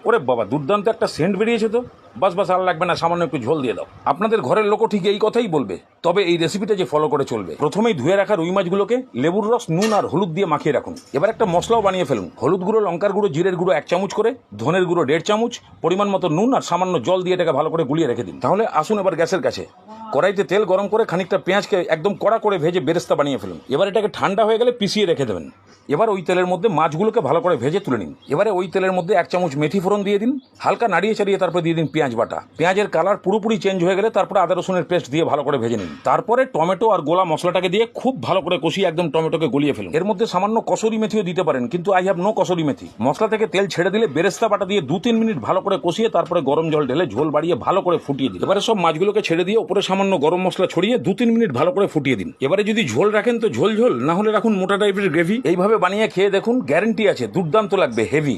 ওরে বাবা, দুর্দান্ত একটা সেন্ট বেরিয়েছে তো। বাস বাস, আর লাগবে না, সামান্য একটু ঝোল দিয়ে দাও। আপনাদের ঘরের লোকও ঠিক এই কথাই বলবে। তবে এই রেসিপিটা যে ফলো করে চলবে, প্রথমেই ধুয়ে রাখা রুই মাছগুলোকে লেবুর রস, নুন আর হলুদ দিয়ে মাখিয়ে রাখুন। এবার একটা মশলাও বানিয়ে ফেলুন। হলুদ গুঁড়ো, লঙ্কার গুঁড়ো, জিরের গুঁড়ো 1 চামচ করে, ধনের গুঁড়ো 1.5 চামচ, পরিমাণ মতো নুন আর সামান্য জল দিয়ে এটাকে ভালো করে গুলিয়ে রেখে দিন। তাহলে আসুন এবার গ্যাসের কাছে। কড়াইতে তেল গরম করে খানিকটা পেঁয়াজকে একদম কড়া করে ভেজে বেরেস্তা বানিয়ে ফেলুন। এবার এটাকে ঠান্ডা হয়ে গেলে পিষিয়ে রেখে দেবেন। এবার ওই তেলের মধ্যে মাছগুলোকে ভালো করে ভেজে তুলে নিন। এবারে ওই তেলের মধ্যে 1 চামচ মেথি ফোড়ন দিয়ে দিন। হালকা নাড়িয়ে চাড়িয়ে তারপর দিয়ে দিন পেঁয়াজ বাটা। পেঁয়াজের কালার পুরোপুরি চেঞ্জ হয়ে গেলে তারপরে আদা রসুনের পেস্ট দিয়ে ভালো করে ভেজে নিন। তারপরে টমেটো আর গোলা মশলাটাকে দিয়ে খুব ভালো করে কষিয়ে একদম টমেটোকে গলিয়ে ফেলুন। এর মধ্যে সামান্য কসুরি মেথিও দিতে পারেন, কিন্তু I have no kasuri methi. মশলা থেকে তেল ছেড়ে দিলে বেরেস্তা বাটা দিয়ে 2-3 মিনিট ভালো করে কষিয়ে তারপরে গরম জল ঢেলে ঝোল বাড়িয়ে ভালো করে ফুটিয়ে দিন। এবারে সব মাছগুলোকে ছেড়ে দিয়ে উপরে সামান্য গরম মশলা ছড়িয়ে 2-3 মিনিট ভালো করে ফুটিয়ে দিন। এবারে যদি ঝোল রাখেন তো ঝোল ঝোল, না হলে রাখুন মোটা টাইপের গ্রেভি। এইভাবে বানিয়ে খেয়ে দেখুন, গ্যারেন্টি আছে দুর্দান্ত লাগবে, হেভি।